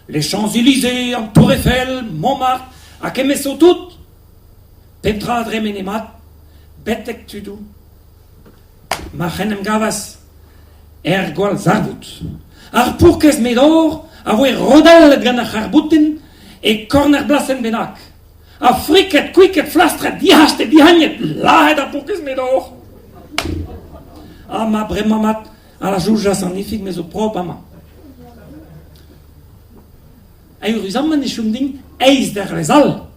les Champs-Élysées, en Tour Eiffel, Montmartre, à Kemesso tout, Petra Dremenemat, Betek Tudu, Machenem Gavas, Ergol Zarbut. Arpurkes Medor, Avoy Rodel Ganach Arbutin, et Corner Blassen Benak. Afriket, Quicket, Flastret, die Haste, die Hagnet, Lahed Arpurkes Medor. Ma Bremamat, à la Jouja Sanifik, mais au propre Ama. Ayur Zaman is Ding, Eis der Rezal,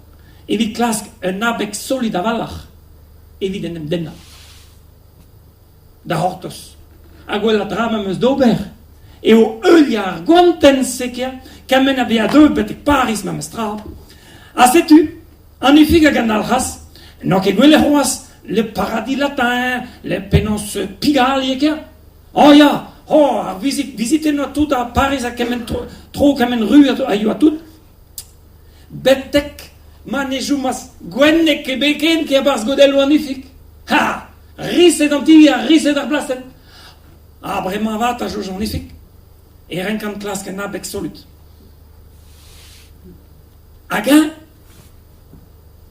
evit klask een nabek solid avallach, evit en denna. Da hortos. A quella trama meus dober. E o euljar guanten sekia, kamen a bea deux betek Paris ma mestra. A setu, an ufiga gandalras, no que quelle hoas, le paradis latin, le penons pigalie. Oh ja, oh, visite no tout à Paris, a kamen trop kamen rue a yo a tout. Betek manejumas gwenne ke beken ke bars godel wanifik. Ha, risse d'antivia, risse dar plassen. Vraiment va ta jauge wanifik. Et rien qu'en classe qu'un abek solide. Aga,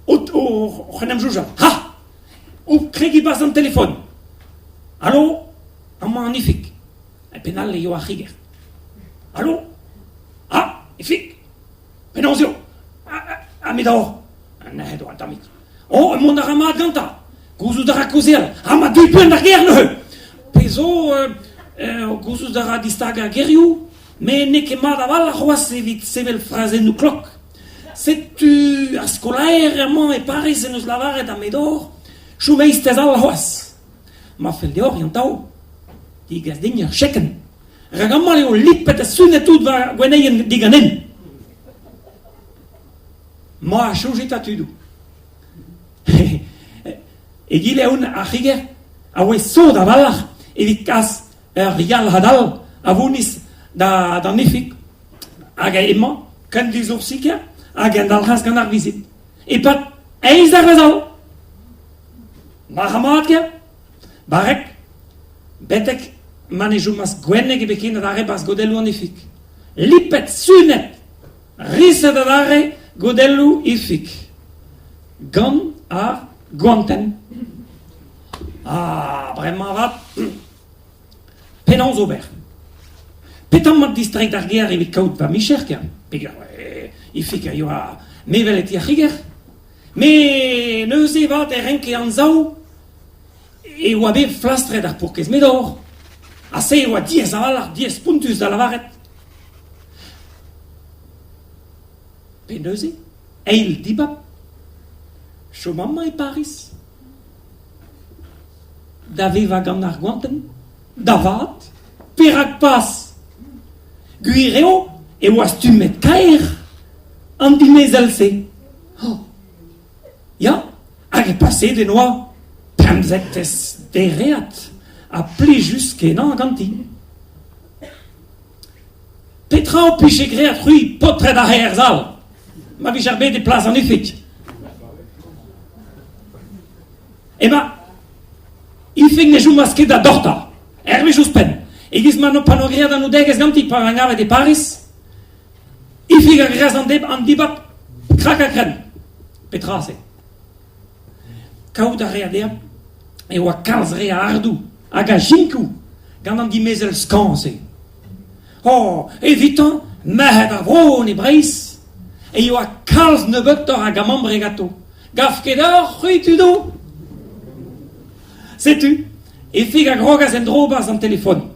au renem juja. Ha, ou crée passe un téléphone. Allô, un magnifique. Un pénal yo a riger. Allô, ah, effic. Penozio. Amidor. Nehedo antamik. Oh, mon arama ganta. Guzu dara kozel. Ama du pen da guerre. Peso Guzu dara distaga geriu. Mais ne que ma davala roas evit sevel phrase nu clock. C'est tu a scolaire mon et Paris nous lavare da medor. Chumeis tezal roas. Ma fel de orientau. Digas dinge checken. Ragamale o lipet sunne tout va gweneyen diganen. Ma changé à tudo. Et il est un achiger, a we so da valach, et vikas rial hadal, a vunis da nifik, aga emma, kan des orsika, aga dalras kan visite. Et pas, eis da razal. Mahamatke, barek, betek, manejumas gwenne gebekina da rebas godelu nifik. Lipet sunet, risse da dare, Godelu ifik. Gan a guanten. Ah, vraiment va. Penons ober. Petam mat district d'arguer evit kaut va micherka. Pega, ifik a yoa mevelet yachiger. Me neuze vat renke an zau. E oa be flastre d'ar pourkez medor. A se oa 10 avalar, 10 puntus da la varet. Peneuze, eil dibab, chomama e Paris. Daveva gant ar guanten, davat, perak pas. Guireo, e oas tu met kaer, an dimez se. Oh. Ja, hag e passe de noa, pemzetes dereat, a pli jusque nan ganti. Petra o piche great rui potre da herzal. Ma vi jarbe des places en effet. Eh ben, il fait que je masque da dorta. Herbe juspen. Et gis mano panogria da nudeges ganti parangave de Paris. Il fait que grâce en dibap kraka kren. Petrase. Kauda readea e wa kals rea ardu aga jinku gandan di mezel skanse. Oh, evitant mehed avron e breis. Et il y a 15 nebecteurs à gamam bregato. Gafkedor, ruitudo. C'est tu. Et figa grogas en drobas en téléphone.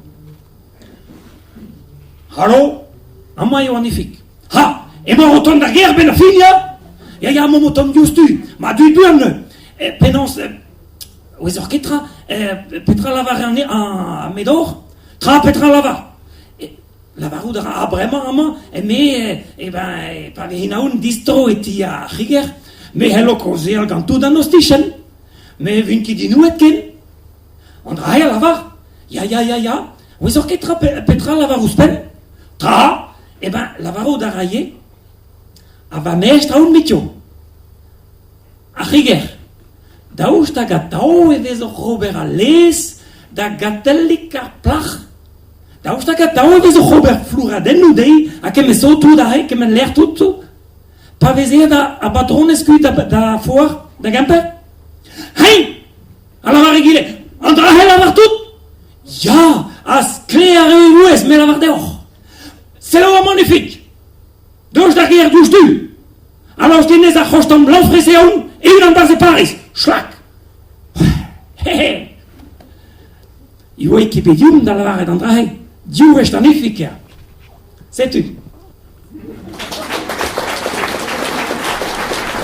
Hallo? Amma yo anifik. Ha! Et ma roton da guerre ben filia? Ya mo moton justu. Ma du durne. Penons. Wezor ketra. Petra lava en Medor. Tra Petra lava. La varoudra vraiment mais ben pas hinaun distro etia riger mais hello kozel ganto da nostichen mais vinki di nuetken on raya lava ya vous orquet petra la varuspen tra et ben la varoudra raye ava mestra un mitio a riger da usta gatao e vezo robert ales da gatellica plach Daustakat, dauvezo Robert Flura den nudei, a que me so tu da he, que me leer tutto. Pa vezea da a patronescu da foar, da gamper? Hein! Ala var egile, andra he lavar tout? Ja, as clear e ues me lavar deor. C'est là magnifique. Dos da guerre douche du. Alors je n'ai a hostam blanc freseon, et une dans de Paris. Schlag. Hehe. I voi che pedium da lavare d'andra he. Dieu est magnifique. C'est tu.